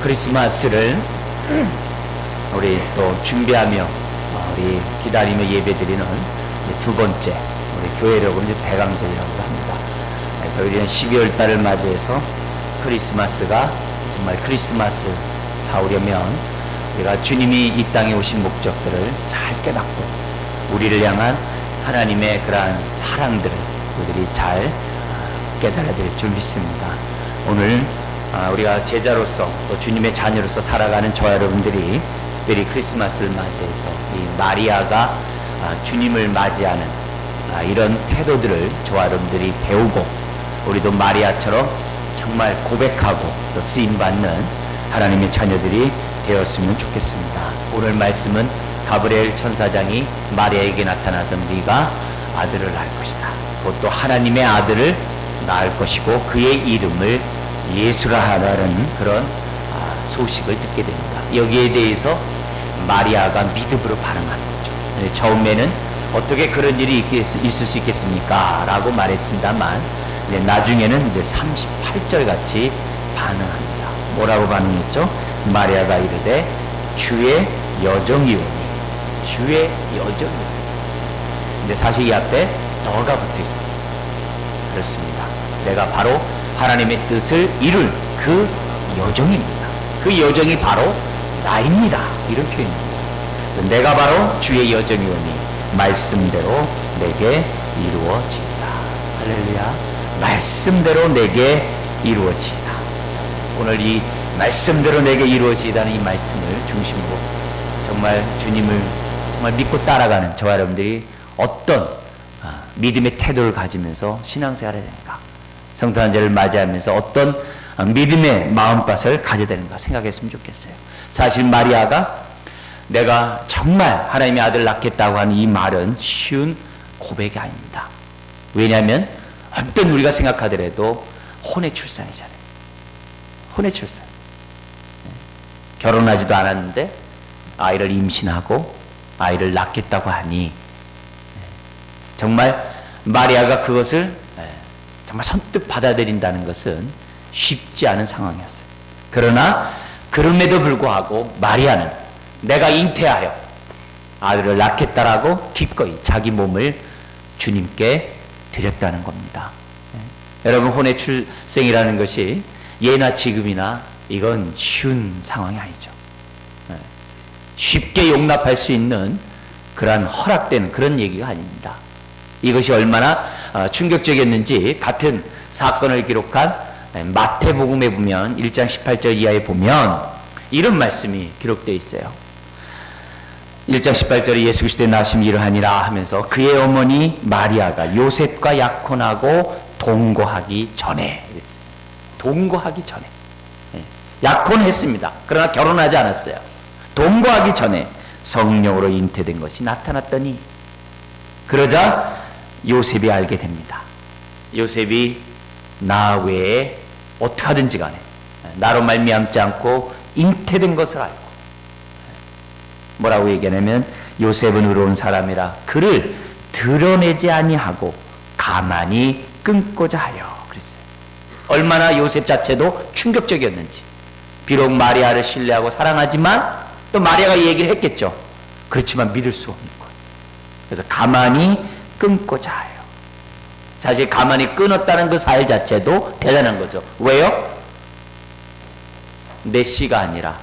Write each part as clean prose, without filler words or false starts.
크리스마스를 우리 또 준비하며 우리 기다리며 예배드리는 두 번째 우리 교회력으로 이제 대강절이라고 합니다. 그래서 우리는 12월 달을 맞이해서 크리스마스가 정말 크리스마스가 오려면 우리가 주님이 이 땅에 오신 목적들을 잘 깨닫고 우리를 향한 하나님의 그러한 사랑들을 우리들이 잘 깨달아야 될 줄 믿습니다. 오늘 우리가 제자로서 또 주님의 자녀로서 살아가는 저와 여러분들이 특별히 크리스마스를 맞이해서 이 마리아가 주님을 맞이하는 이런 태도들을 저와 여러분들이 배우고 우리도 마리아처럼 정말 고백하고 또 쓰임받는 하나님의 자녀들이 되었으면 좋겠습니다. 오늘 말씀은 가브리엘 천사장이 마리아에게 나타나서 네가 아들을 낳을 것이다. 또 하나님의 아들을 낳을 것이고 그의 이름을 예수라 하라는 그런 소식을 듣게 됩니다. 여기에 대해서 마리아가 믿음으로 반응하는 거죠. 처음에는 어떻게 그런 일이 있을 수 있겠습니까? 라고 말했습니다만 나중에는 이제 38절 같이 반응합니다. 뭐라고 반응했죠? 마리아가 이르되 주의 여정이오니 주의 여정이오니. 근데 사실 이 앞에 너가 붙어 있습니다. 그렇습니다. 내가 바로 하나님의 뜻을 이룰 그 여정입니다. 그 여정이 바로 나입니다. 이런 표현입니다. 내가 바로 주의 여정이오니 말씀대로 내게 이루어지리라. 할렐루야. 말씀대로 내게 이루어지리라. 오늘 이 말씀대로 내게 이루어지리라는 이 말씀을 중심으로 정말 주님을 정말 믿고 따라가는 저와 여러분들이 어떤 믿음의 태도를 가지면서 신앙생활을 해야 되는가, 성탄절을 맞이하면서 어떤 믿음의 마음밭을 가져야 되는가 생각했으면 좋겠어요. 사실 마리아가 내가 정말 하나님의 아들을 낳겠다고 하는 이 말은 쉬운 고백이 아닙니다. 왜냐하면 어떤 우리가 생각하더라도 혼의 출산이잖아요. 혼의 출산. 결혼하지도 않았는데 아이를 임신하고 아이를 낳겠다고 하니 정말 마리아가 그것을 정말 선뜻 받아들인다는 것은 쉽지 않은 상황이었어요. 그러나 그럼에도 불구하고 마리아는 내가 잉태하여 아들을 낳겠다라고 기꺼이 자기 몸을 주님께 드렸다는 겁니다. 여러분, 혼의 출생이라는 것이 예나 지금이나 이건 쉬운 상황이 아니죠. 쉽게 용납할 수 있는 그러한 허락된 그런 얘기가 아닙니다. 이것이 얼마나 충격적이었는지 같은 사건을 기록한 마태복음에 보면 1장 18절 이하에 보면 이런 말씀이 기록되어 있어요. 1장 18절에 예수 그리스도의 나심이 이러하니라 하면서 그의 어머니 마리아가 요셉과 약혼하고 동거하기 전에 그랬어요. 동거하기 전에. 약혼했습니다. 그러나 결혼하지 않았어요. 동거하기 전에 성령으로 잉태된 것이 나타났더니 그러자 요셉이 알게 됩니다. 요셉이 나 외에 어떻게 하든지 간에 나로 말미암지 않고 잉태된 것을 알고 뭐라고 얘기하냐면 요셉은 의로운 사람이라 그를 드러내지 아니하고 가만히 끊고자 하여 그랬어요. 얼마나 요셉 자체도 충격적이었는지. 비록 마리아를 신뢰하고 사랑하지만 또 마리아가 이 얘기를 했겠죠. 그렇지만 믿을 수 없는 것. 그래서 가만히 끊고자 해요. 사실 가만히 끊었다는 그 사실 자체도 대단한 거죠. 왜요? 내 씨가 아니라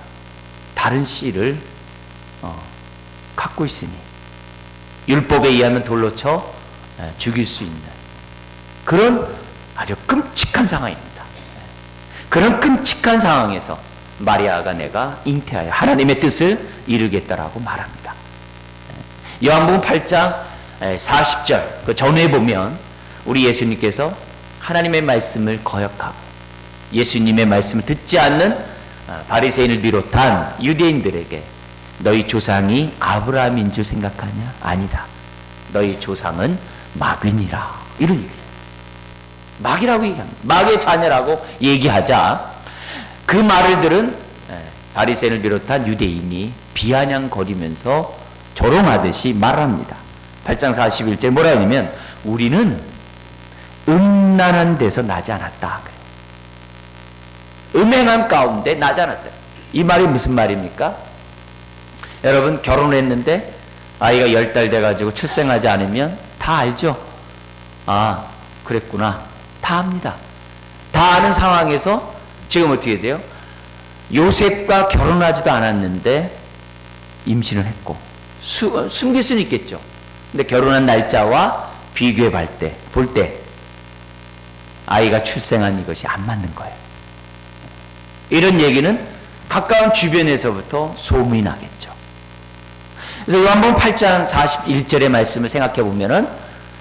다른 씨를 갖고 있으니 율법에 의하면 돌로 쳐 죽일 수 있는 그런 아주 끔찍한 상황입니다. 그런 끔찍한 상황에서 마리아가 내가 잉태하여 하나님의 뜻을 이루겠다라고 말합니다. 요한복음 8장 40절 그 전후에 보면 우리 예수님께서 하나님의 말씀을 거역하고 예수님의 말씀을 듣지 않는 바리새인을 비롯한 유대인들에게 너희 조상이 아브라함인 줄 생각하냐? 아니다. 너희 조상은 마귀니라. 이런 얘기예요. 마귀라고 얘기합니다. 마귀의 자녀라고 얘기하자 그 말을 들은 바리새인을 비롯한 유대인이 비아냥거리면서 조롱하듯이 말합니다. 8장 41절 뭐라 하냐면 우리는 음란한 데서 나지 않았다. 음행한 가운데 나지 않았다. 이 말이 무슨 말입니까? 여러분, 결혼했는데 아이가 10달 돼가지고 출생하지 않으면 다 알죠? 아, 그랬구나. 다 압니다. 다 아는 상황에서 지금 어떻게 돼요? 요셉과 결혼하지도 않았는데 임신을 했고, 숨길 수는 있겠죠. 근데 결혼한 날짜와 비교해 볼 때 아이가 출생한 이것이 안 맞는 거예요. 이런 얘기는 가까운 주변에서부터 소문이 나겠죠. 그래서 요한복음 8장 41절의 말씀을 생각해 보면은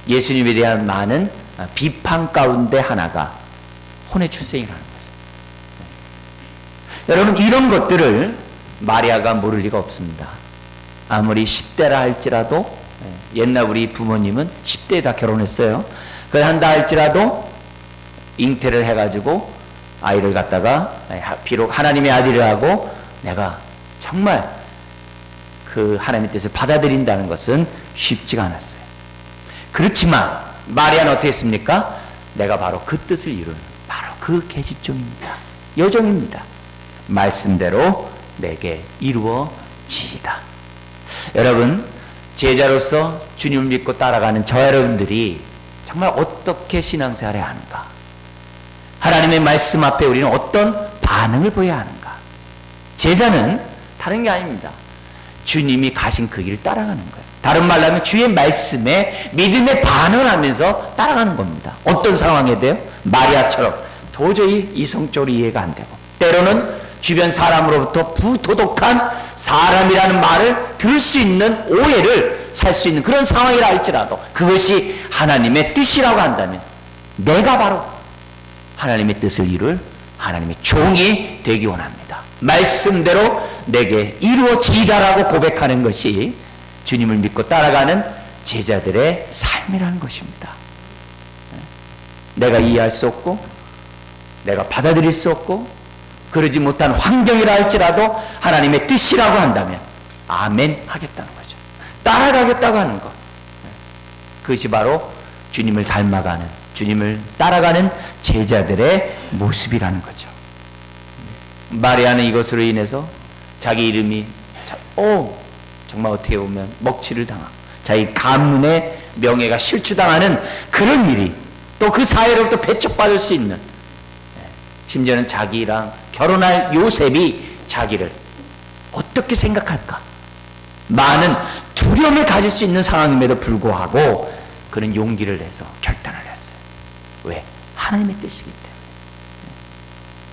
예수님에 대한 많은 비판 가운데 하나가 혼의 출생이라는 거죠. 여러분, 이런 것들을 마리아가 모를 리가 없습니다. 아무리 10대라 할지라도, 옛날 우리 부모님은 10대에 다 결혼했어요. 그걸 한다 할지라도 잉태를 해가지고 아이를 갖다가 비록 하나님의 아들이라고 내가 정말 그 하나님의 뜻을 받아들인다는 것은 쉽지가 않았어요. 그렇지만 마리아는 어떻게 했습니까? 내가 바로 그 뜻을 이루는 바로 그 계집종입니다. 요종입니다. 말씀대로 내게 이루어지이다. 여러분, 제자로서 주님을 믿고 따라가는 저 여러분들이 정말 어떻게 신앙생활을 해야 하는가? 하나님의 말씀 앞에 우리는 어떤 반응을 보여야 하는가? 제자는 다른 게 아닙니다. 주님이 가신 그 길을 따라가는 거예요. 다른 말로 하면 주의 말씀에 믿음의 반응을 하면서 따라가는 겁니다. 어떤 상황에 대해 마리아처럼 도저히 이성적으로 이해가 안 되고, 때로는 주변 사람으로부터 부도덕한 사람이라는 말을 들을 수 있는 오해를 살 수 있는 그런 상황이라 할지라도 그것이 하나님의 뜻이라고 한다면 내가 바로 하나님의 뜻을 이룰 하나님의 종이 되기 원합니다. 말씀대로 내게 이루어지리라고 고백하는 것이 주님을 믿고 따라가는 제자들의 삶이라는 것입니다. 내가 이해할 수 없고 내가 받아들일 수 없고 그러지 못한 환경이라 할지라도 하나님의 뜻이라고 한다면 아멘 하겠다는 거죠. 따라가겠다고 하는 것. 그것이 바로 주님을 닮아가는, 주님을 따라가는 제자들의 모습이라는 거죠. 마리아는 이것으로 인해서 자기 이름이 정말 어떻게 보면 먹칠을 당하고 자기 가문의 명예가 실추당하는 그런 일이, 또 그 사회로부터 배척받을 수 있는, 심지어는 자기랑 결혼할 요셉이 자기를 어떻게 생각할까? 많은 두려움을 가질 수 있는 상황임에도 불구하고 그는 용기를 내서 결단을 했어요. 왜? 하나님의 뜻이기 때문에.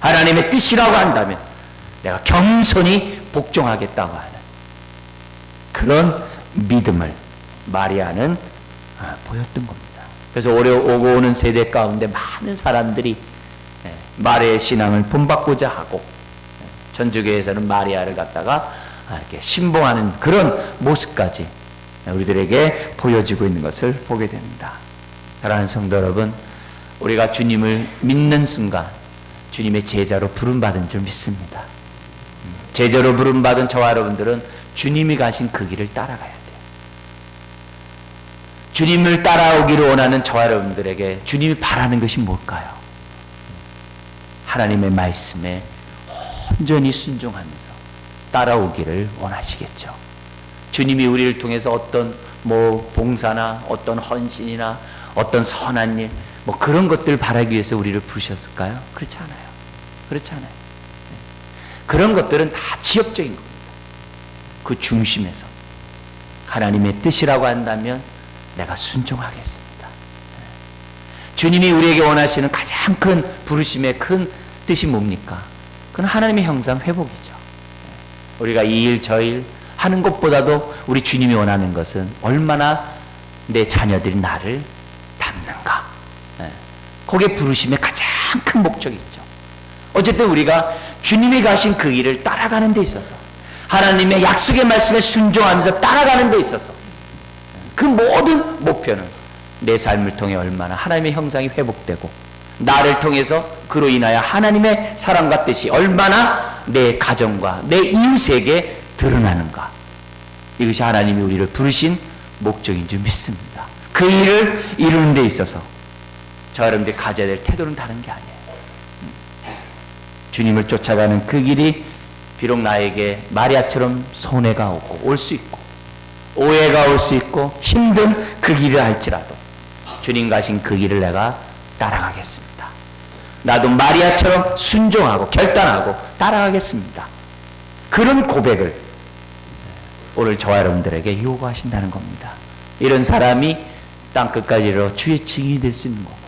하나님의 뜻이라고 한다면 내가 겸손히 복종하겠다고 하는 그런 믿음을 마리아는 보였던 겁니다. 그래서 오고 오는 세대 가운데 많은 사람들이 마리아의 신앙을 본받고자 하고, 천주교에서는 마리아를 갖다가 이렇게 신봉하는 그런 모습까지 우리들에게 보여지고 있는 것을 보게 됩니다. 사랑하는 성도 여러분, 우리가 주님을 믿는 순간 주님의 제자로 부름받은 줄 믿습니다. 제자로 부름받은 저와 여러분들은 주님이 가신 그 길을 따라가야 돼요. 주님을 따라오기를 원하는 저와 여러분들에게 주님이 바라는 것이 뭘까요? 하나님의 말씀에 온전히 순종하면서 따라오기를 원하시겠죠. 주님이 우리를 통해서 어떤 봉사나 어떤 헌신이나 어떤 선한 일 그런 것들 바라기 위해서 우리를 부르셨을까요? 그렇지 않아요. 그렇지 않아요. 그런 것들은 다 지엽적인 겁니다. 그 중심에서 하나님의 뜻이라고 한다면 내가 순종하겠습니다. 주님이 우리에게 원하시는 가장 큰 부르심의 큰 뜻이 뭡니까? 그건 하나님의 형상 회복이죠. 우리가 이 일 저 일 하는 것보다도 우리 주님이 원하는 것은 얼마나 내 자녀들이 나를 닮는가. 거기에 부르심의 가장 큰 목적이 있죠. 어쨌든 우리가 주님이 가신 그 길을 따라가는 데 있어서, 하나님의 약속의 말씀에 순종하면서 따라가는 데 있어서 그 모든 목표는 내 삶을 통해 얼마나 하나님의 형상이 회복되고 나를 통해서 그로 인하여 하나님의 사랑과 뜻이 얼마나 내 가정과 내 이웃에게 드러나는가. 이것이 하나님이 우리를 부르신 목적인 줄 믿습니다. 그 일을 이루는 데 있어서 저 여러분들이 가져야 될 태도는 다른 게 아니에요. 주님을 쫓아가는 그 길이 비록 나에게 마리아처럼 손해가 오고 올 수 있고 오해가 올 수 있고 힘든 그 길을 할지라도 주님 가신 그 길을 내가 따라가겠습니다. 나도 마리아처럼 순종하고 결단하고 따라가겠습니다. 그런 고백을 오늘 저와 여러분들에게 요구하신다는 겁니다. 이런 사람이 땅끝까지 이르러 주의 증인이 될 수 있는 거고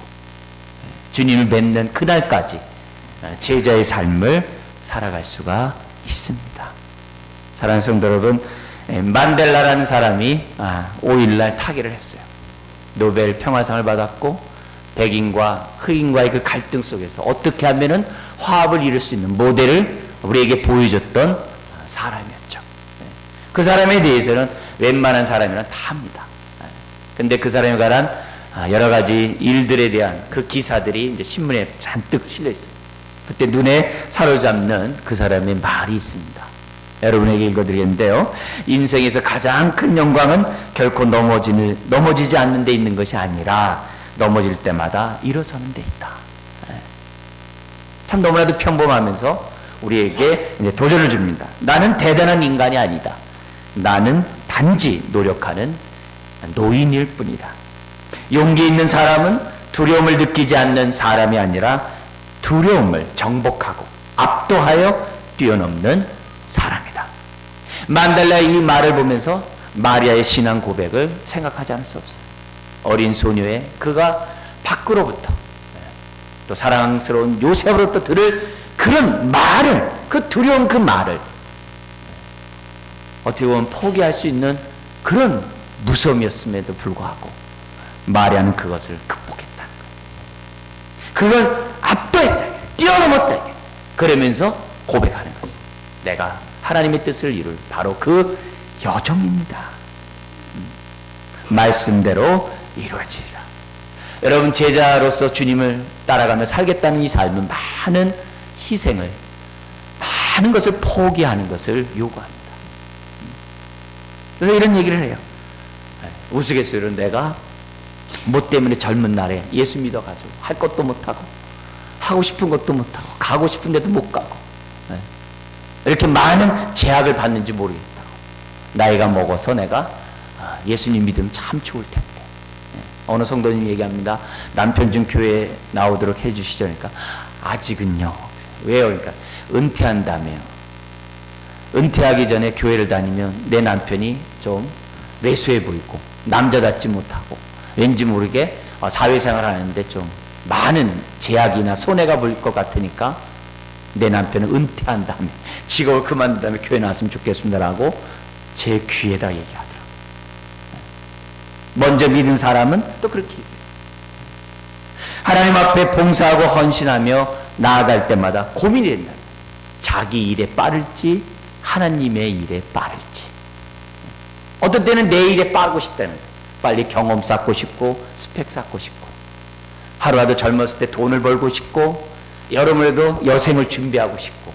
주님을 뵙는 그날까지 제자의 삶을 살아갈 수가 있습니다. 사랑하는 성도 여러분, 만델라라는 사람이 5일날 타계를 했어요. 노벨 평화상을 받았고 백인과 흑인과의 그 갈등 속에서 어떻게 하면은 화합을 이룰 수 있는 모델을 우리에게 보여줬던 사람이었죠. 그 사람에 대해서는 웬만한 사람이란 다 합니다. 근데 그 사람에 관한 여러 가지 일들에 대한 그 기사들이 이제 신문에 잔뜩 실려 있어요. 그때 눈에 사로잡는 그 사람의 말이 있습니다. 여러분에게 읽어드리겠는데요. 인생에서 가장 큰 영광은 결코 넘어지지 않는 데 있는 것이 아니라 넘어질 때마다 일어서는 데 있다. 참 너무나도 평범하면서 우리에게 이제 도전을 줍니다. 나는 대단한 인간이 아니다. 나는 단지 노력하는 노인일 뿐이다. 용기 있는 사람은 두려움을 느끼지 않는 사람이 아니라 두려움을 정복하고 압도하여 뛰어넘는 사람이다. 만델라의 이 말을 보면서 마리아의 신앙 고백을 생각하지 않을 수 없어요. 어린 소녀의 그가 밖으로부터 또 사랑스러운 요셉으로부터 들을 그런 말을, 그 두려운 그 말을 어떻게 보면 포기할 수 있는 그런 무서움이었음에도 불구하고 마리아는 그것을 극복했다는 거예요. 그걸 압도했다, 뛰어넘었다. 그러면서 고백하는 거죠. 내가 하나님의 뜻을 이룰 바로 그 여종입니다. 말씀대로 이루어지리라. 여러분, 제자로서 주님을 따라가며 살겠다는 이 삶은 많은 희생을, 많은 것을 포기하는 것을 요구합니다. 그래서 이런 얘기를 해요. 우스갯소리로 내가 뭐 때문에 젊은 날에 예수 믿어가지고 할 것도 못하고 하고 싶은 것도 못하고 가고 싶은 데도 못 가고 이렇게 많은 제약을 받는지 모르겠다고. 나이가 먹어서 내가 예수님 믿으면 참 좋을 텐데. 어느 성도님 얘기합니다. 남편 좀 교회에 나오도록 해주시죠. 그러니까 아직은요. 왜요? 그러니까 은퇴한다며. 은퇴하기 전에 교회를 다니면 내 남편이 좀 레수해 보이고 남자답지 못하고 왠지 모르게 사회생활을 하는데 좀 많은 제약이나 손해가 보일 것 같으니까 내 남편은 은퇴한 다음에 직업을 그만둔 다음에 교회 나왔으면 좋겠습니다라고 제 귀에다 얘기하더라고요. 먼저 믿은 사람은 또 그렇게 얘기해요. 하나님 앞에 봉사하고 헌신하며 나아갈 때마다 고민이 된다. 자기 일에 빠를지 하나님의 일에 빠를지. 어떤 때는 내 일에 빠르고 싶다는 거예요. 빨리 경험 쌓고 싶고 스펙 쌓고 싶고 하루라도 젊었을 때 돈을 벌고 싶고 여러모로 여생을 준비하고 싶고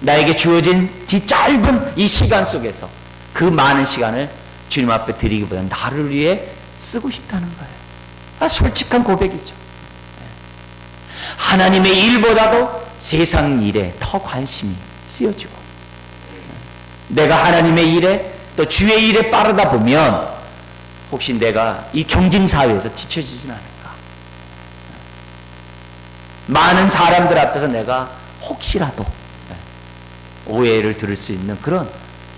나에게 주어진 이 짧은 이 시간 속에서 그 많은 시간을 주님 앞에 드리기보다는 나를 위해 쓰고 싶다는 거예요. 솔직한 고백이죠. 하나님의 일보다도 세상 일에 더 관심이 쓰여지고 내가 하나님의 일에 또 주의 일에 빠르다 보면 혹시 내가 이 경쟁사회에서 뒤처지진 않을까. 많은 사람들 앞에서 내가 혹시라도 오해를 들을 수 있는 그런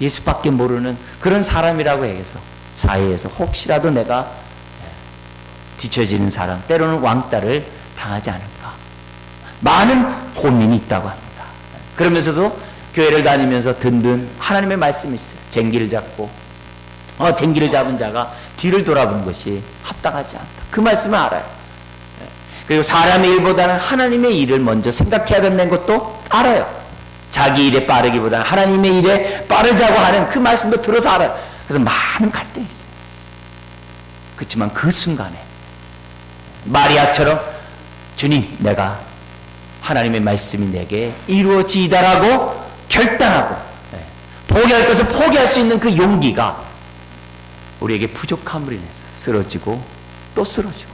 예수밖에 모르는 그런 사람이라고 해서 사회에서 혹시라도 내가 뒤처지는 사람, 때로는 왕따를 당하지 않을까. 많은 고민이 있다고 합니다. 그러면서도 교회를 다니면서 든든 하나님의 말씀이 있어요. 쟁기를 잡고 쟁기를 잡은 자가 뒤를 돌아보는 것이 합당하지 않다. 그 말씀을 알아요. 그리고 사람의 일보다는 하나님의 일을 먼저 생각해야 된다는 것도 알아요. 자기 일에 빠르기보다는 하나님의 일에 빠르자고 하는 그 말씀도 들어서 알아요. 그래서 많은 갈등이 있어요. 그렇지만 그 순간에 마리아처럼 주님, 내가 하나님의 말씀이 내게 이루어지다라고 결단하고 포기할 것을 포기할 수 있는 그 용기가 우리에게 부족함으로 인해서 쓰러지고 또 쓰러지고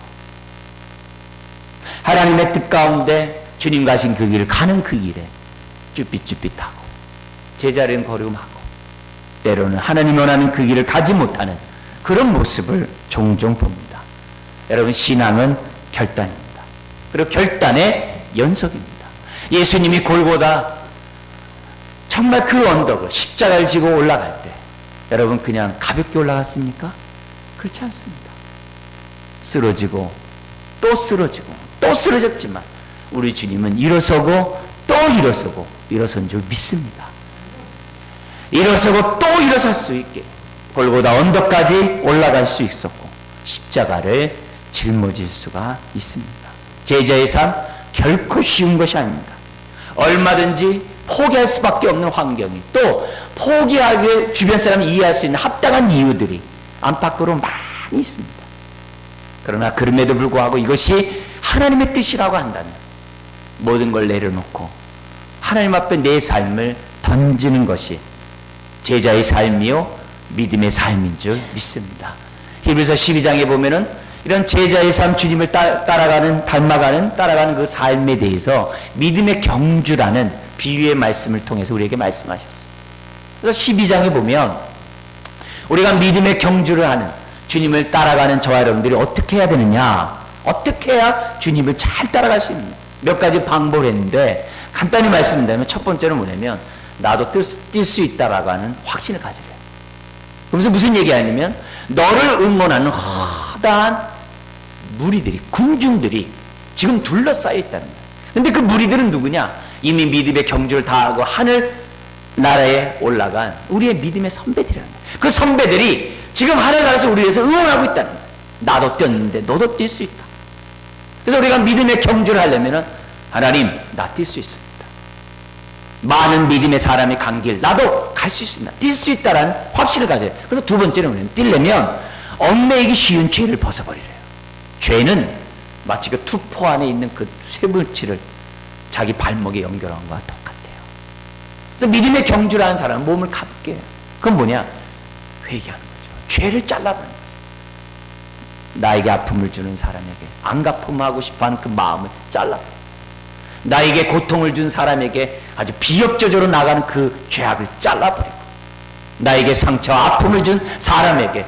하나님의 뜻 가운데 주님 가신 그 길을 가는 그 길에 쭈삣쭈삣하고 제자리는 거름하고 때로는 하나님 원하는 그 길을 가지 못하는 그런 모습을 종종 봅니다. 여러분, 신앙은 결단입니다. 그리고 결단의 연속입니다. 예수님이 골고다 정말 그 언덕을 십자가를 지고 올라갈 때 여러분 그냥 가볍게 올라갔습니까? 그렇지 않습니다. 쓰러지고 또 쓰러지고 또 쓰러졌지만 우리 주님은 일어서고 또 일어서고 일어선 줄 믿습니다. 일어서고 또 일어설 수 있게 골고다 언덕까지 올라갈 수 있었고 십자가를 짊어질 수가 있습니다. 제자의 삶 결코 쉬운 것이 아닙니다. 얼마든지 포기할 수밖에 없는 환경이 또 포기하게 주변 사람이 이해할 수 있는 합당한 이유들이 안팎으로 많이 있습니다. 그러나 그럼에도 불구하고 이것이 하나님의 뜻이라고 한다면 모든 걸 내려놓고 하나님 앞에 내 삶을 던지는 것이 제자의 삶이요 믿음의 삶인 줄 믿습니다. 히브리서 12장에 보면은 이런 제자의 삶, 주님을 따라가는 그 삶에 대해서 믿음의 경주라는 비유의 말씀을 통해서 우리에게 말씀하셨습니다. 그래서 12장에 보면 우리가 믿음의 경주를 하는 주님을 따라가는 저와 여러분들이 어떻게 해야 되느냐, 어떻게 해야 주님을 잘 따라갈 수 있느냐, 몇 가지 방법을 했는데 간단히 말씀드리면 첫 번째는 뭐냐면 나도 뛸 수 있다라고 하는 확신을 가지래요. 그러면서 무슨 얘기하냐면 너를 응원하는 허다한 무리들이, 군중들이 지금 둘러싸여 있다는 거예요. 근데 그 무리들은 누구냐? 이미 믿음의 경주를 다하고 하늘 나라에 올라간 우리의 믿음의 선배들이라는 거예요. 그 선배들이 지금 하늘나라에서 우리 위해서 응원하고 있다는 거예요. 나도 뛰었는데 너도 뛸 수 있다. 그래서 우리가 믿음의 경주를 하려면 하나님, 나 뛸 수 있습니다. 많은 믿음의 사람이 간 길 나도 갈 수 있습니다. 뛸 수 있다라는 확신을 가져요. 그리고 두 번째는 우리는 뛰려면 얽매이기 쉬운 죄를 벗어버리래요. 죄는 마치 그 투포 안에 있는 그 쇠물치를 자기 발목에 연결한 것과 똑같아요. 그래서 믿음의 경주라는 사람은 몸을 가볍게 해요. 그건 뭐냐? 회개하는 거죠. 죄를 잘라버리는 거죠. 나에게 아픔을 주는 사람에게 안 갚음하고 싶어하는 그 마음을 잘라버려요. 나에게 고통을 준 사람에게 아주 비역저적으로 나가는 그 죄악을 잘라버리고, 나에게 상처와 아픔을 준 사람에게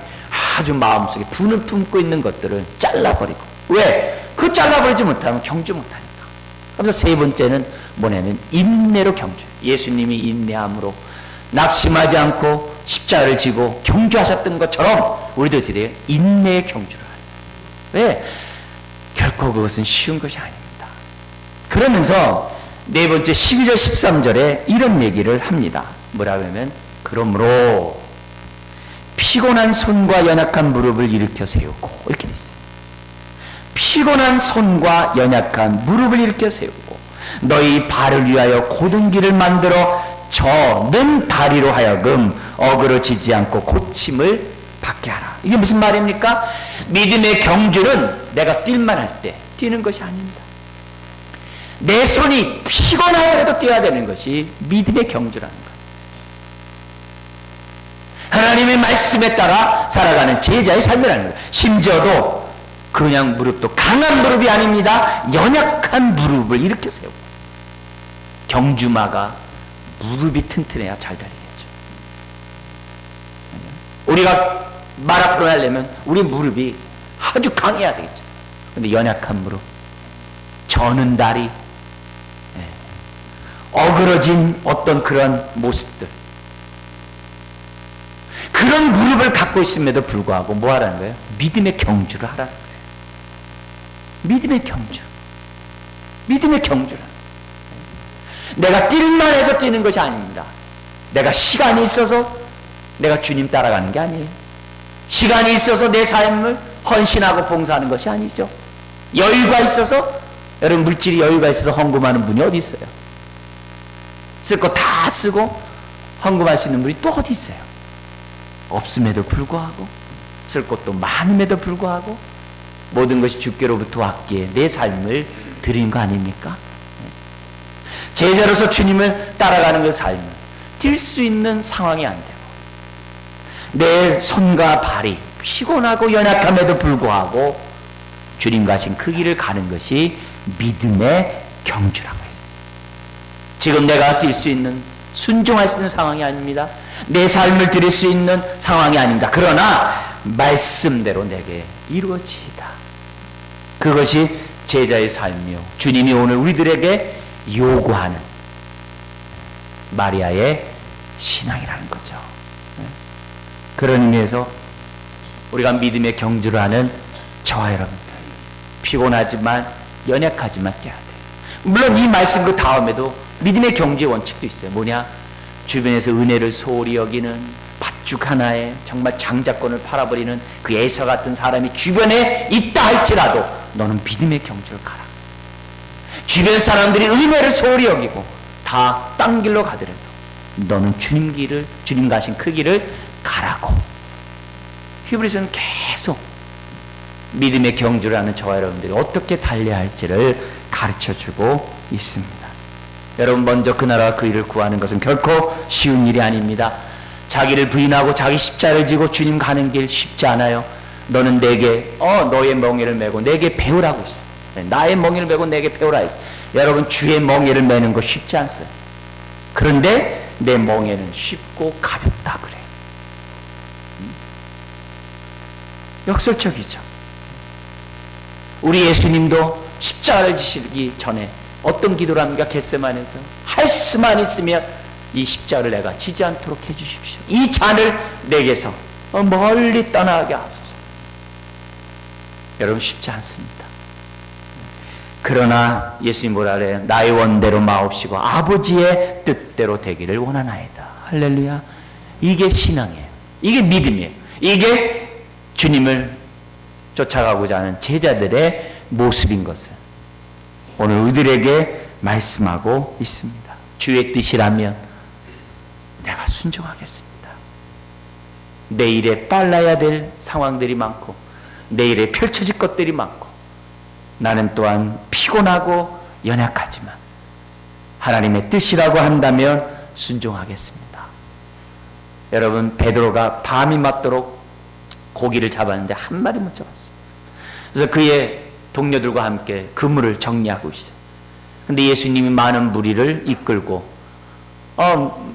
아주 마음속에 분을 품고 있는 것들을 잘라버리고. 왜? 그 잘라버리지 못하면 경주 못하니까. 그래서 세 번째는 뭐냐면 인내로 경주. 예수님이 인내함으로 낙심하지 않고 십자가를 지고 경주하셨던 것처럼 우리도 드려요. 인내의 경주를 하는. 왜? 결코 그것은 쉬운 것이 아닙니다. 그러면서 네 번째 12절 13절에 이런 얘기를 합니다. 뭐라고 하면 그러므로 피곤한 손과 연약한 무릎을 일으켜 세우고, 이렇게 돼 있어요. 피곤한 손과 연약한 무릎을 일으켜 세우고 너희 발을 위하여 곧은 길을 만들어 저는 다리로 하여금 어그러지지 않고 고침을 받게 하라. 이게 무슨 말입니까? 믿음의 경주는 내가 뛸만 할 때 뛰는 것이 아닙니다. 내 손이 피곤하더라도 뛰어야 되는 것이 믿음의 경주라는 거예요. 하나님의 말씀에 따라 살아가는 제자의 삶이라는 거예요. 심지어도 그냥 무릎도 강한 무릎이 아닙니다. 연약한 무릎을 일으켜 세우고. 경주마가 무릎이 튼튼해야 잘 달리겠죠. 우리가 마라톤을 하려면 우리 무릎이 아주 강해야 되겠죠. 근데 연약한 무릎, 저는 다리, 어그러진 어떤 그런 모습들, 그런 무릎을 갖고 있음에도 불구하고 뭐 하라는 거예요? 믿음의 경주를 하라는 거예요. 믿음의 경주. 믿음의 경주라는 거예요. 내가 뛸만 해서 뛰는 것이 아닙니다. 내가 시간이 있어서 내가 주님 따라가는 게 아니에요. 시간이 있어서 내 삶을 헌신하고 봉사하는 것이 아니죠. 여유가 있어서, 여러분 물질이 여유가 있어서 헌금하는 분이 어디 있어요? 쓸 거 다 쓰고 헌금할 수 있는 분이 또 어디 있어요? 없음에도 불구하고, 쓸 것도 많음에도 불구하고 모든 것이 주께로부터 왔기에 내 삶을 드린 거 아닙니까? 제자로서 주님을 따라가는 그 삶은 뛸 수 있는 상황이 안 되고 내 손과 발이 피곤하고 연약함에도 불구하고 주님과 하신 그 길을 가는 것이 믿음의 경주라고 했습니다. 지금 내가 뛸 수 있는 순종할 수 있는 상황이 아닙니다. 내 삶을 드릴 수 있는 상황이 아닙니다. 그러나 말씀대로 내게 이루어지이다. 그것이 제자의 삶이요, 주님이 오늘 우리들에게 요구하는 마리아의 신앙이라는 거죠. 그런 의미에서 우리가 믿음의 경주를 하는 저와 여러분들, 피곤하지만 연약하지만 뛰어야 돼요. 물론 이 말씀 그 다음에도 믿음의 경주의 원칙도 있어요. 뭐냐? 주변에서 은혜를 소홀히 여기는 밭죽 하나에 정말 장자권을 팔아버리는 그 에서 같은 사람이 주변에 있다 할지라도 너는 믿음의 경주를 가라. 주변 사람들이 은혜를 소홀히 여기고 다 딴 길로 가더라도 너는 주님 길을, 주님 가신 그 길을 가라고. 히브리서는 계속 믿음의 경주를 하는 저와 여러분들이 어떻게 달려야 할지를 가르쳐주고 있습니다. 여러분, 먼저 그 나라와 그 일을 구하는 것은 결코 쉬운 일이 아닙니다. 자기를 부인하고 자기 십자를 지고 주님 가는 길 쉽지 않아요. 너는 내게 너의 멍에를 메고 내게 배우라고 했어. 나의 멍에를 메고 내게 배우라 했어. 여러분, 주의 멍에를 메는 거 쉽지 않어요. 그런데 내 멍에는 쉽고 가볍다 그래요. 역설적이죠. 우리 예수님도 십자가를 지시기 전에 어떤 기도를 합니까? 겟세마네에서 할 수만 있으면 이 십자가를 내가 지지 않도록 해주십시오. 이 잔을 내게서 멀리 떠나게 하소서. 여러분, 쉽지 않습니다. 그러나 예수님 뭐라 그래요? 나의 원대로 마옵시고 아버지의 뜻대로 되기를 원하나이다. 할렐루야. 이게 신앙이에요. 이게 믿음이에요. 이게 주님을 쫓아가고자 하는 제자들의 모습인 것을 오늘 우리들에게 말씀하고 있습니다. 주의 뜻이라면 내가 순종하겠습니다. 내일에 빨라야 될 상황들이 많고 내일에 펼쳐질 것들이 많고 나는 또한 피곤하고 연약하지만 하나님의 뜻이라고 한다면 순종하겠습니다. 여러분, 베드로가 밤이 맞도록 고기를 잡았는데 한 마리 못 잡았어요. 그래서 그의 동료들과 함께 그물을 정리하고 있어요. 근데 예수님이 많은 무리를 이끌고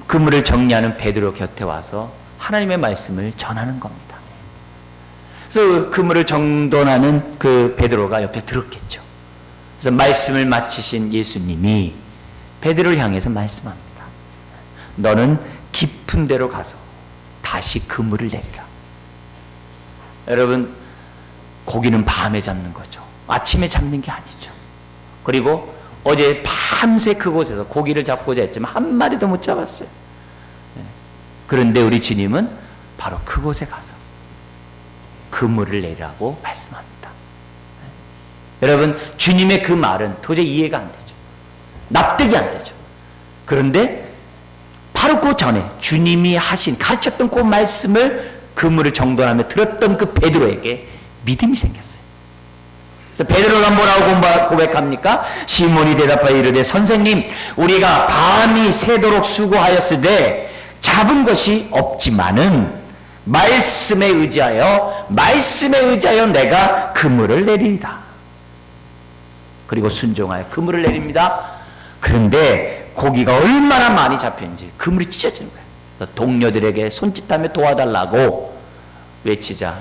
그물을 정리하는 베드로 곁에 와서 하나님의 말씀을 전하는 겁니다. 그래서 그물을 정돈하는 그 베드로가 옆에 들었겠죠. 그래서 말씀을 마치신 예수님이 베드로를 향해서 말씀합니다. 너는 깊은 데로 가서 다시 그물을 내리라. 여러분, 고기는 밤에 잡는 거죠. 아침에 잡는 게 아니죠. 그리고 어제 밤새 그곳에서 고기를 잡고자 했지만 한 마리도 못 잡았어요. 그런데 우리 주님은 바로 그곳에 가서 그물을 내라고 말씀합니다. 여러분, 주님의 그 말은 도저히 이해가 안 되죠. 납득이 안 되죠. 그런데 바로 그 전에 주님이 하신, 가르쳤던 그 말씀을 그물을 정돈하며 들었던 그 베드로에게 믿음이 생겼어요. 그래서 베드로가 뭐라고 고백합니까? 시몬이 대답하여 이르되 선생님, 우리가 밤이 새도록 수고하였으되 잡은 것이 없지만은 말씀에 의지하여 내가 그물을 내리리다. 그리고 순종하여 그물을 내립니다. 그런데 고기가 얼마나 많이 잡혔는지 그물이 찢어지는 거예요. 동료들에게 손짓하며 도와달라고 외치자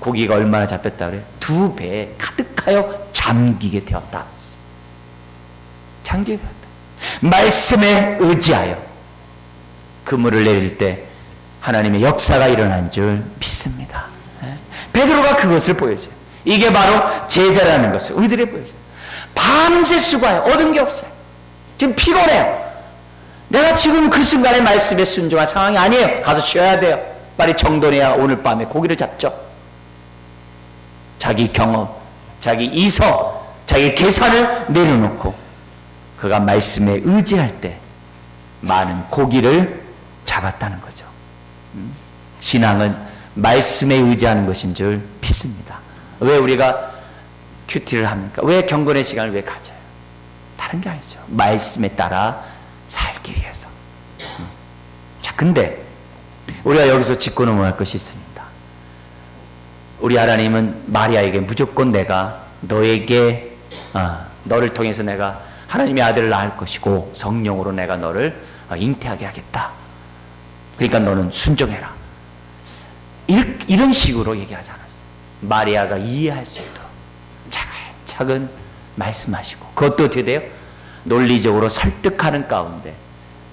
고기가 얼마나 잡혔다 그래요? 2배에 가득하여 잠기게 되었다. 잠기게 되었다. 말씀에 의지하여 그물을 내릴 때 하나님의 역사가 일어난 줄 믿습니다. 베드로가 그것을 보여줘요. 이게 바로 제자라는 것을 우리들이 보여줘요. 밤새 수고해요. 얻은 게 없어요. 지금 피곤해요. 내가 지금 그 순간에 말씀에 순종한 상황이 아니에요. 가서 쉬어야 돼요. 빨리 정돈해야 오늘 밤에 고기를 잡죠. 자기 경험, 자기 이성, 자기 계산을 내려놓고 그가 말씀에 의지할 때 많은 고기를 잡았다는 거죠. 신앙은 말씀에 의지하는 것인 줄 믿습니다. 왜 우리가 큐티를 합니까? 왜 경건의 시간을 왜 가져요? 다른 게 아니죠. 말씀에 따라 살기 위해서. 자, 근데 우리가 여기서 짚고 넘어갈 것이 있습니다. 우리 하나님은 마리아에게 무조건 내가 너를 통해서 내가 하나님의 아들을 낳을 것이고 성령으로 내가 너를 잉태하게 하겠다. 그러니까 너는 순종해라. 이런 식으로 얘기하지 않았어요. 마리아가 이해할 수 있도록 차근차근 말씀하시고, 그것도 어떻게 돼요? 논리적으로 설득하는 가운데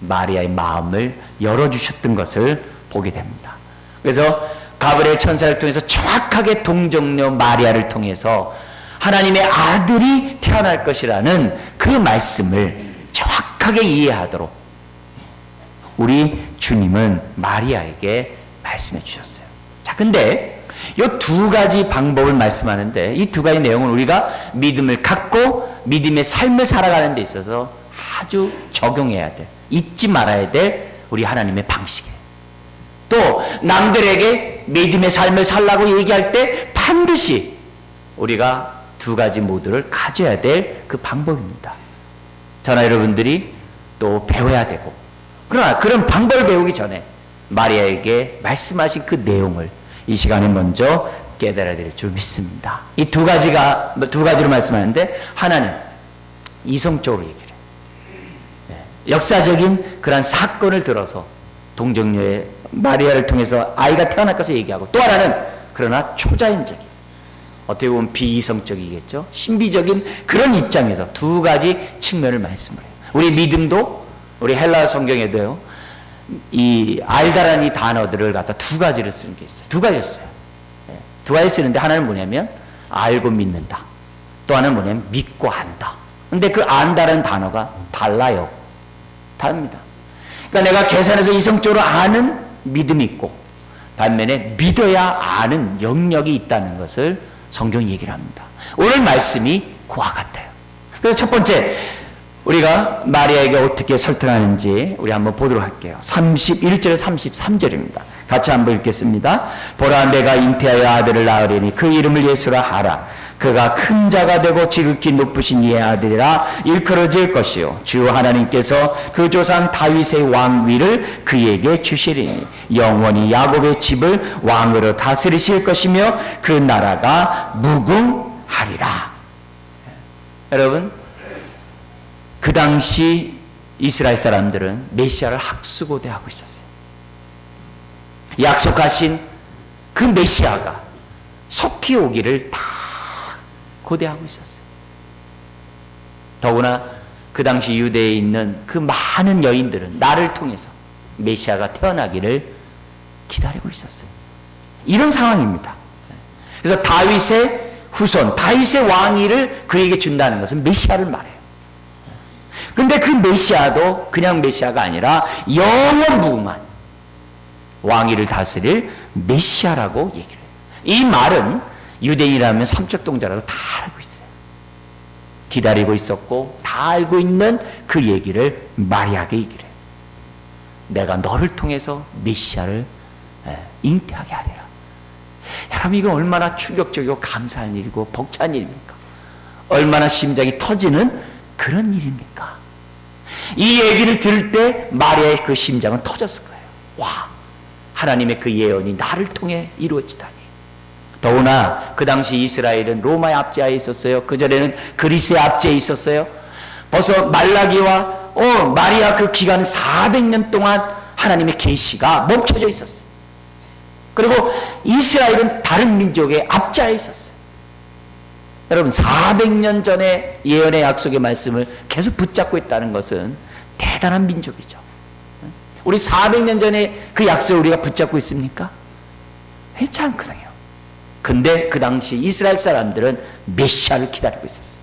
마리아의 마음을 열어주셨던 것을 보게 됩니다. 그래서 가브리엘 천사를 통해서 정확하게 동정녀 마리아를 통해서 하나님의 아들이 태어날 것이라는 그 말씀을 정확하게 이해하도록 우리 주님은 마리아에게 말씀해 주셨어요. 자, 근데 이 두 가지 방법을 말씀하는데, 이 두 가지 내용은 우리가 믿음을 갖고 믿음의 삶을 살아가는 데 있어서 아주 적용해야 돼, 잊지 말아야 될 우리 하나님의 방식이에요. 또 남들에게 믿음의 삶을 살라고 얘기할 때 반드시 우리가 두 가지 모두를 가져야 될 그 방법입니다. 저나 여러분들이 또 배워야 되고, 그러나 그런 방법을 배우기 전에 마리아에게 말씀하신 그 내용을 이 시간에 먼저 깨달아야 될 줄 믿습니다. 이 두 가지로 말씀하는데, 하나는 이성적으로 얘기를 해요. 역사적인 그런 사건을 들어서 동정녀의 마리아를 통해서 아이가 태어날 것을 얘기하고, 또 하나는 그러나 초자연적인, 어떻게 보면 비이성적이겠죠, 신비적인 그런 입장에서 두 가지 측면을 말씀을 해요. 우리 믿음도, 우리 헬라어 성경에도요, 이 알다라는 이 단어들을 갖다 두 가지를 쓰는 게 있어요. 두 가지를 써요. 두 가지 쓰는데, 하나는 뭐냐면 알고 믿는다, 또 하나는 뭐냐면 믿고 안다. 근데 그 안다라는 단어가 달라요. 다릅니다. 그러니까 내가 계산해서 이성적으로 아는 믿음이 있고, 반면에 믿어야 아는 영역이 있다는 것을 성경이 얘기를 합니다. 오늘 말씀이 그와 같아요. 그래서 첫 번째, 우리가 마리아에게 어떻게 설득하는지 우리 한번 보도록 할게요. 31절 33절입니다. 같이 한번 읽겠습니다. 보라, 내가 잉태하여 아들을 낳으리니 그 이름을 예수라 하라. 그가 큰 자가 되고 지극히 높으신 이의 아들이라 일컬어질 것이요, 주 하나님께서 그 조상 다윗의 왕위를 그에게 주시리니 영원히 야곱의 집을 왕으로 다스리실 것이며 그 나라가 무궁하리라. 여러분, 그 당시 이스라엘 사람들은 메시아를 학수고대하고 있었어요. 약속하신 그 메시아가 속히 오기를 다 고대하고 있었어요. 더구나 그 당시 유대에 있는 그 많은 여인들은 나를 통해서 메시아가 태어나기를 기다리고 있었어요. 이런 상황입니다. 그래서 다윗의 후손, 다윗의 왕위를 그에게 준다는 것은 메시아를 말해요. 근데 그 메시아도 그냥 메시아가 아니라 영원 무궁한 왕위를 다스릴 메시아라고 얘기를 해요. 이 말은 유대인이라면 삼척동자라도 다 알고 있어요. 기다리고 있었고 다 알고 있는 그 얘기를 마리아에게 얘기를 해요. 내가 너를 통해서 메시아를 잉태하게 하리라. 여러분, 이거 얼마나 충격적이고 감사한 일이고 벅찬 일입니까? 얼마나 심장이 터지는 그런 일입니까? 이 얘기를 들을 때 마리아의 그 심장은 터졌을 거예요. 와, 하나님의 그 예언이 나를 통해 이루어지다니. 더구나 그 당시 이스라엘은 로마의 압제하에 있었어요. 그전에는 그리스의 압제에 있었어요. 벌써 말라기와 마리아 그 기간 400년 동안 하나님의 계시가 멈춰져 있었어요. 그리고 이스라엘은 다른 민족의 압제하에 있었어요. 여러분, 400년 전에 예언의 약속의 말씀을 계속 붙잡고 있다는 것은 대단한 민족이죠. 우리 400년 전에 그 약속을 우리가 붙잡고 있습니까? 그렇지 않거든요. 근데 그 당시 이스라엘 사람들은 메시아를 기다리고 있었어요.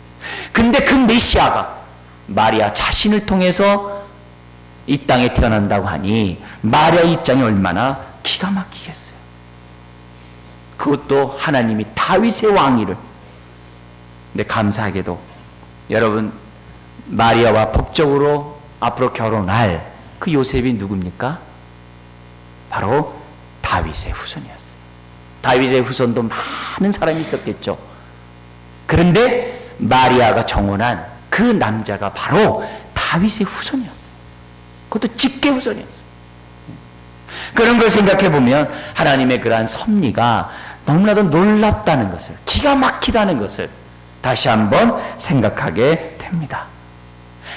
근데 그 메시아가 마리아 자신을 통해서 이 땅에 태어난다고 하니 마리아의 입장이 얼마나 기가 막히겠어요. 그것도 하나님이 다윗의 왕위를. 근데 감사하게도 여러분, 마리아와 법적으로 앞으로 결혼할 그 요셉이 누굽니까? 바로 다윗의 후손이었어요. 다윗의 후손도 많은 사람이 있었겠죠. 그런데 마리아가 정혼한 그 남자가 바로 다윗의 후손이었어요. 그것도 직계 후손이었어요. 그런 걸 생각해 보면 하나님의 그러한 섭리가 너무나도 놀랍다는 것을, 기가 막히다는 것을 다시 한번 생각하게 됩니다.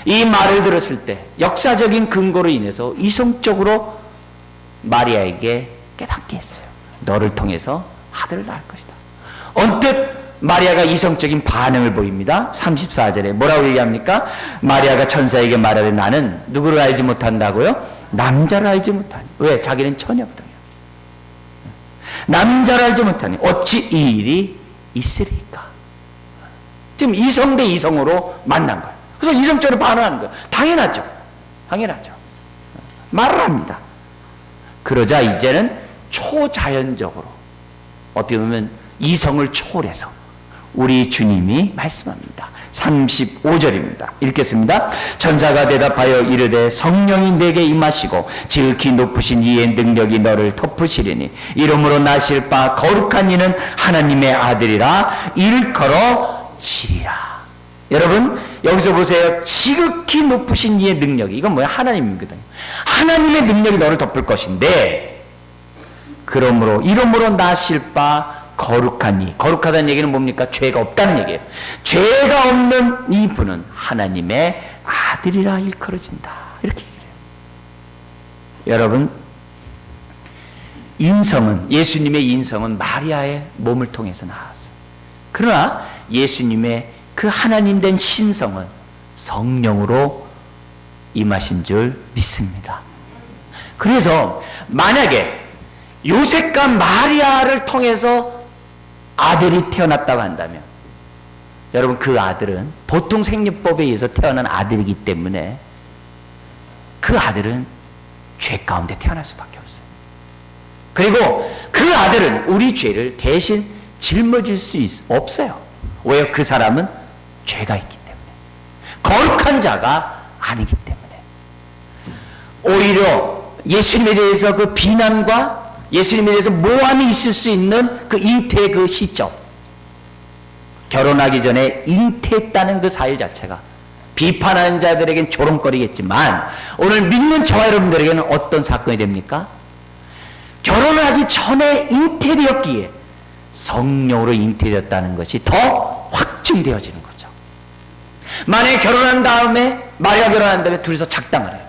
이 말을 들었을 때 역사적인 근거로 인해서 이성적으로 마리아에게 깨닫게 했어요. 너를 통해서 아들을 낳을 것이다. 언뜻 마리아가 이성적인 반응을 보입니다. 34절에 뭐라고 얘기합니까? 마리아가 천사에게 말하되 나는 누구를 알지 못한다고요? 남자를 알지 못하니. 왜? 자기는 처녀거든요. 남자를 알지 못하니 어찌 이 일이 있으리까? 지금 이성 대 이성으로 만난 거예요. 그래서 이성적으로 반응하는 거예요. 당연하죠. 당연하죠. 말을 합니다. 그러자 이제는 초자연적으로 어떻게 보면 이성을 초월해서 우리 주님이 말씀합니다. 35절입니다. 읽겠습니다. 천사가 대답하여 이르되 성령이 내게 임하시고 지극히 높으신 이의 능력이 너를 덮으시리니 이름으로 나실 바 거룩한 이는 하나님의 아들이라 일컬어지리라. 여러분 여기서 보세요. 지극히 높으신 이의 능력이 이건 뭐야? 하나님이거든요. 하나님의 능력이 너를 덮을 것인데 그러므로 이름으로 나실 바 거룩한 이. 거룩하다는 얘기는 뭡니까? 죄가 없다는 얘기예요. 죄가 없는 이 분은 하나님의 아들이라 일컬어진다. 이렇게 얘기해요. 여러분 인성은 예수님의 인성은 마리아의 몸을 통해서 나왔어요. 그러나 예수님의 그 하나님 된 신성은 성령으로 임하신 줄 믿습니다. 그래서 만약에 요셉과 마리아를 통해서 아들이 태어났다고 한다면 여러분 그 아들은 보통 생리법에 의해서 태어난 아들이기 때문에 그 아들은 죄 가운데 태어날 수밖에 없어요. 그리고 그 아들은 우리 죄를 대신 짊어질 수 없어요. 왜요? 그 사람은 죄가 있기 때문에 거룩한 자가 아니기 때문에 오히려 예수님에 대해서 그 비난과 예수님에 대해서 모함이 있을 수 있는 그 잉태의 그 시점, 결혼하기 전에 잉태했다는 그 사실 자체가 비판하는 자들에겐 조롱거리겠지만 오늘 믿는 저와 여러분들에게는 어떤 사건이 됩니까? 결혼하기 전에 잉태되었기에 성령으로 잉태되었다는 것이 더 확증되어지는 거죠. 만약에 결혼한 다음에 마리아 결혼한 다음에 둘이서 작당을 해요.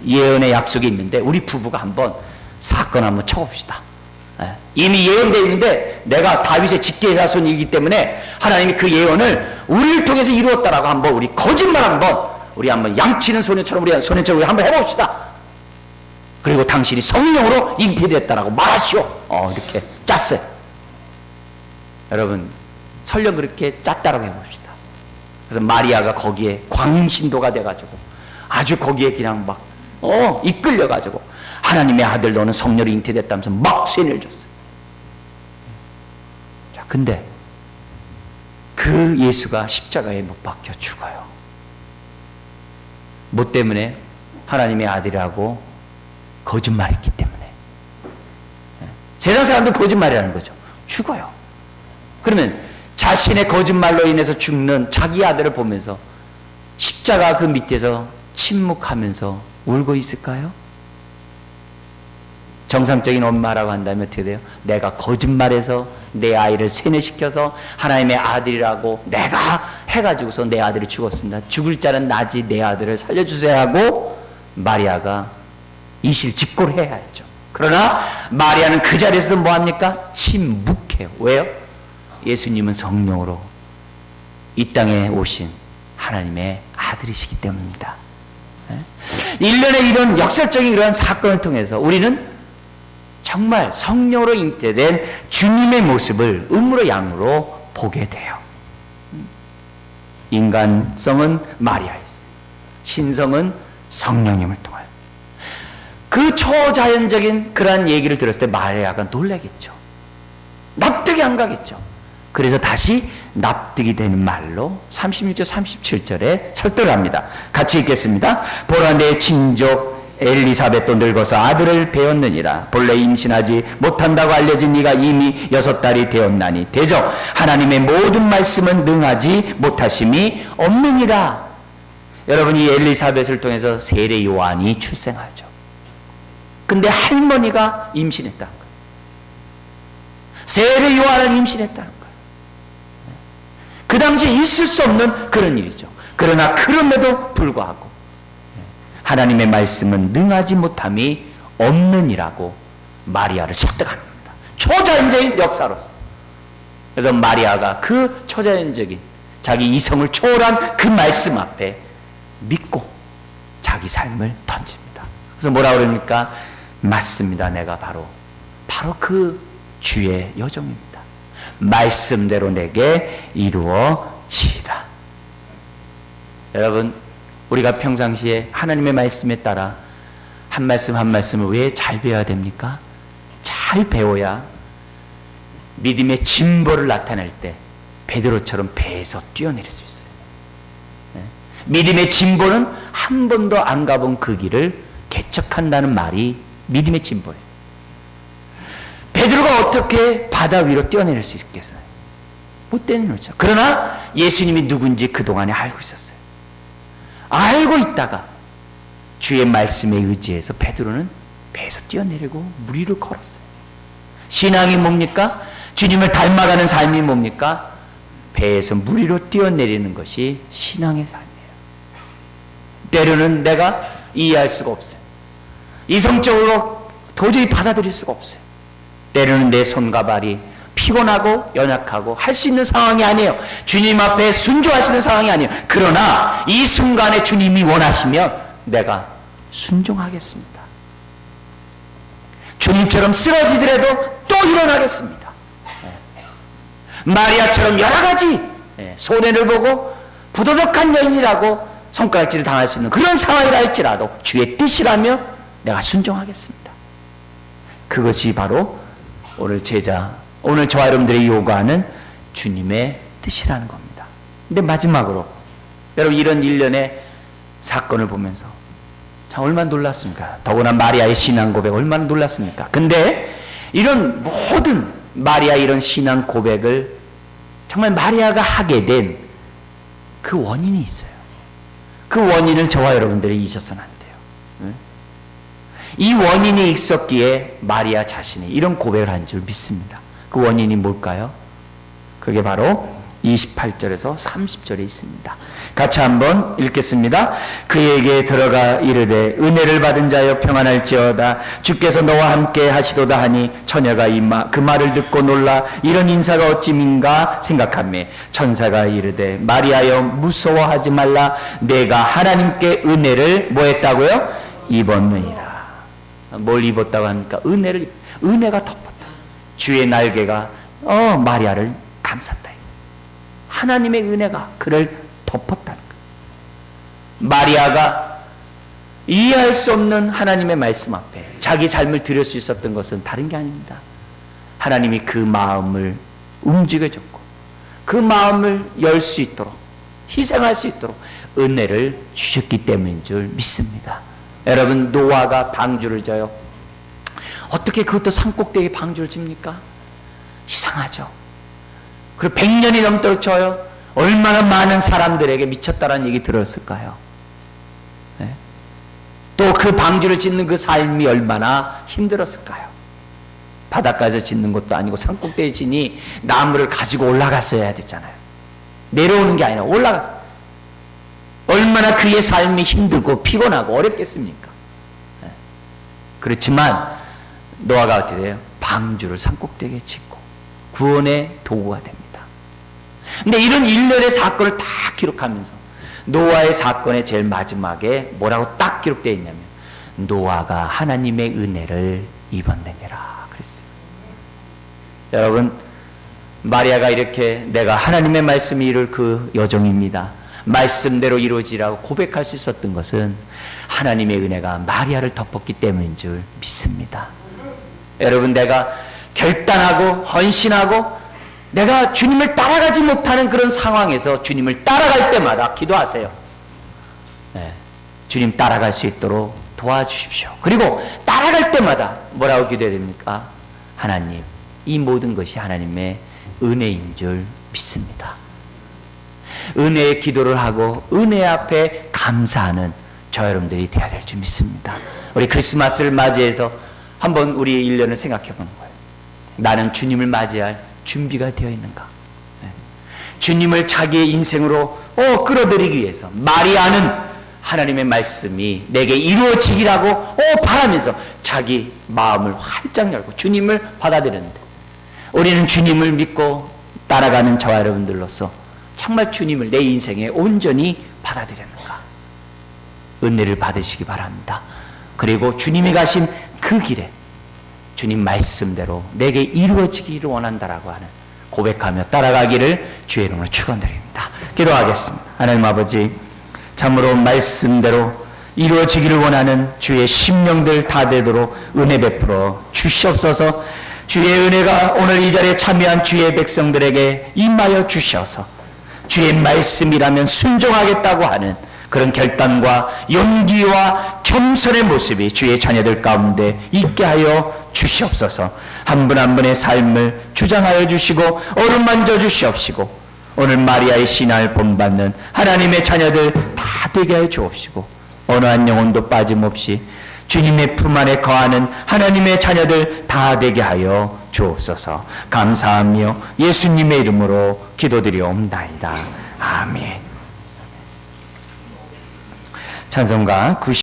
예언의 약속이 있는데 우리 부부가 한번 사건 한번 쳐봅시다. 이미 예언되어 있는데 내가 다윗의 직계의 자손이기 때문에 하나님이 그 예언을 우리를 통해서 이루었다라고 한번 우리 거짓말 한번 양치는 소년처럼 우리 소년처럼 한번 해봅시다. 그리고 당신이 성령으로 잉태됐다라고 말하시오. 이렇게 짰어요. 여러분 설령 그렇게 짰다라고 해봅시다. 그래서 마리아가 거기에 광신도가 돼가지고 아주 거기에 그냥 막 이끌려가지고 하나님의 아들 너는 성령으로 잉태됐다면서 막 세뇌를 줬어요. 자, 근데 그 예수가 십자가에 못 박혀 죽어요. 뭐 때문에? 하나님의 아들이라고 거짓말했기 때문에. 세상 사람들 거짓말이라는 거죠. 죽어요. 그러면 자신의 거짓말로 인해서 죽는 자기 아들을 보면서 십자가 그 밑에서 침묵하면서 울고 있을까요? 정상적인 엄마라고 한다면 어떻게 돼요? 내가 거짓말해서 내 아이를 세뇌시켜서 하나님의 아들이라고 내가 해가지고서 내 아들이 죽었습니다. 죽을 자는 나지 내 아들을 살려주세요 하고 마리아가 이실직고를 해야 했죠. 그러나 마리아는 그 자리에서도 뭐합니까? 침묵해요. 왜요? 예수님은 성령으로 이 땅에 오신 하나님의 아들이시기 때문입니다. 1년에 이런 역설적인 이러한 사건을 통해서 우리는 정말 성령으로 잉태된 주님의 모습을 음으로 양으로 보게 돼요. 인간성은 마리아에서, 신성은 성령님을 통하여. 그 초자연적인 그러한 얘기를 들었을 때 마리아가 놀라겠죠. 납득이 안 가겠죠. 그래서 다시 납득이 되는 말로 36절 37절에 설득을 합니다. 같이 읽겠습니다. 보라 내 친족 엘리사벳도 늙어서 아들을 배었느니라. 본래 임신하지 못한다고 알려진 네가 이미 6달이 되었나니 대적 하나님의 모든 말씀은 능하지 못하심이 없느니라. 여러분 이 엘리사벳을 통해서 세례 요한이 출생하죠. 근데 할머니가 임신했다는 거예요. 세례 요한을 임신했다는 거예요. 그 당시에 있을 수 없는 그런 일이죠. 그러나 그럼에도 불구하고 하나님의 말씀은 능하지 못함이 없느니라고 마리아를 설득합니다. 초자연적인 역사로서. 그래서 마리아가 그 초자연적인 자기 이성을 초월한 그 말씀 앞에 믿고 자기 삶을 던집니다. 그래서 뭐라 그럽니까? 맞습니다. 내가 바로 그 주의 여종입니다. 말씀대로 내게 이루어지이다. 여러분, 우리가 평상시에 하나님의 말씀에 따라 한 말씀 한 말씀을 왜 잘 배워야 됩니까? 잘 배워야 믿음의 진보를 나타낼 때 베드로처럼 배에서 뛰어내릴 수 있어요. 믿음의 진보는 한 번도 안 가본 그 길을 개척한다는 말이 믿음의 진보예요. 베드로가 어떻게 바다 위로 뛰어내릴 수 있겠어요? 못 뛰어내리죠. 그러나 예수님이 누군지 그동안에 알고 있었어요. 알고 있다가 주의 말씀에 의지해서 베드로는 배에서 뛰어내리고 물 위를 걸었어요. 신앙이 뭡니까? 주님을 닮아가는 삶이 뭡니까? 배에서 물 위로 뛰어내리는 것이 신앙의 삶이에요. 때로는 내가 이해할 수가 없어요. 이성적으로 도저히 받아들일 수가 없어요. 때로는 내 손과 발이 피곤하고 연약하고 할 수 있는 상황이 아니에요. 주님 앞에 순종하시는 상황이 아니에요. 그러나 이 순간에 주님이 원하시면 내가 순종하겠습니다. 주님처럼 쓰러지더라도 또 일어나겠습니다. 마리아처럼 여러 가지 손해를 보고 부도덕한 여인이라고 손가락질을 당할 수 있는 그런 상황이라 할지라도 주의 뜻이라면 내가 순종하겠습니다. 그것이 바로 오늘 저와 여러분들이 요구하는 주님의 뜻이라는 겁니다. 근데 마지막으로 여러분, 이런 일련의 사건을 보면서 참 얼마나 놀랐습니까? 더구나 마리아의 신앙 고백 얼마나 놀랐습니까? 근데 이런 모든 마리아 이런 신앙 고백을 정말 마리아가 하게 된 그 원인이 있어요. 그 원인을 저와 여러분들이 잊어서는 안 돼요. 이 원인이 있었기에 마리아 자신이 이런 고백을 한 줄 믿습니다. 그 원인이 뭘까요? 그게 바로 28절에서 30절에 있습니다. 같이 한번 읽겠습니다. 그에게 들어가 이르되 은혜를 받은 자여 평안할지어다. 주께서 너와 함께 하시도다 하니 처녀가 그 말을 듣고 놀라 이런 인사가 어찌민가 생각하며 천사가 이르되 마리아여 무서워하지 말라. 내가 하나님께 은혜를 뭐 했다고요? 입었느니라. 뭘 입었다고 합니까? 은혜가 덮었다. 주의 날개가 마리아를 감쌌다. 하나님의 은혜가 그를 덮었다. 마리아가 이해할 수 없는 하나님의 말씀 앞에 자기 삶을 드릴 수 있었던 것은 다른 게 아닙니다. 하나님이 그 마음을 움직여줬고 그 마음을 열 수 있도록 희생할 수 있도록 은혜를 주셨기 때문인 줄 믿습니다. 여러분, 노아가 방주를 져요. 어떻게 그것도 산꼭대기에 방주를 집니까? 이상하죠. 그리고 100년이 넘도록 져요. 얼마나 많은 사람들에게 미쳤다라는 얘기 들었을까요? 네? 또 그 방주를 짓는 그 삶이 얼마나 힘들었을까요? 바닷가에서 짓는 것도 아니고 산꼭대기에 지니 나무를 가지고 올라갔어야 됐잖아요. 내려오는 게 아니라 올라갔어요. 얼마나 그의 삶이 힘들고 피곤하고 어렵겠습니까? 네. 그렇지만 노아가 어떻게 돼요? 방주를 산꼭대기에 짓고 구원의 도구가 됩니다. 근데 이런 일련의 사건을 다 기록하면서 노아의 사건의 제일 마지막에 뭐라고 딱 기록되어 있냐면 노아가 하나님의 은혜를 입었느니라 그랬어요. 여러분, 마리아가 이렇게 내가 하나님의 말씀이 이룰 그 여종입니다. 말씀대로 이루어지라고 고백할 수 있었던 것은 하나님의 은혜가 마리아를 덮었기 때문인 줄 믿습니다. 여러분, 내가 결단하고 헌신하고 내가 주님을 따라가지 못하는 그런 상황에서 주님을 따라갈 때마다 기도하세요. 네, 주님 따라갈 수 있도록 도와주십시오. 그리고 따라갈 때마다 뭐라고 기도해야 됩니까? 하나님, 이 모든 것이 하나님의 은혜인 줄 믿습니다. 은혜의 기도를 하고 은혜 앞에 감사하는 저 여러분들이 되어야 될 줄 믿습니다. 우리 크리스마스를 맞이해서 한번 우리의 1년을 생각해 보는 거예요. 나는 주님을 맞이할 준비가 되어 있는가? 주님을 자기의 인생으로 끌어들이기 위해서 마리아는 하나님의 말씀이 내게 이루어지기라고 바라면서 자기 마음을 활짝 열고 주님을 받아들였는데, 우리는 주님을 믿고 따라가는 저와 여러분들로서 정말 주님을 내 인생에 온전히 받아들였는가? 은혜를 받으시기 바랍니다. 그리고 주님이 가신 그 길에 주님 말씀대로 내게 이루어지기를 원한다라고 하는 고백하며 따라가기를 주의 이름으로 축원드립니다. 기도하겠습니다. 하나님 아버지, 참으로 말씀대로 이루어지기를 원하는 주의 심령들 다 되도록 은혜 베풀어 주시옵소서. 주의 은혜가 오늘 이 자리에 참여한 주의 백성들에게 임하여 주셔서 주의 말씀이라면 순종하겠다고 하는 그런 결단과 용기와 겸손의 모습이 주의 자녀들 가운데 있게 하여 주시옵소서. 한 분 한 분의 삶을 주장하여 주시고 어루만져 주시옵시고, 오늘 마리아의 신앙을 본받는 하나님의 자녀들 다 되게 하여 주옵시고, 어느 한 영혼도 빠짐없이 주님의 품 안에 거하는 하나님의 자녀들 다 되게 하여 주옵소서. 감사하며 예수님의 이름으로 기도드리옵나이다. 아멘. 찬송가 90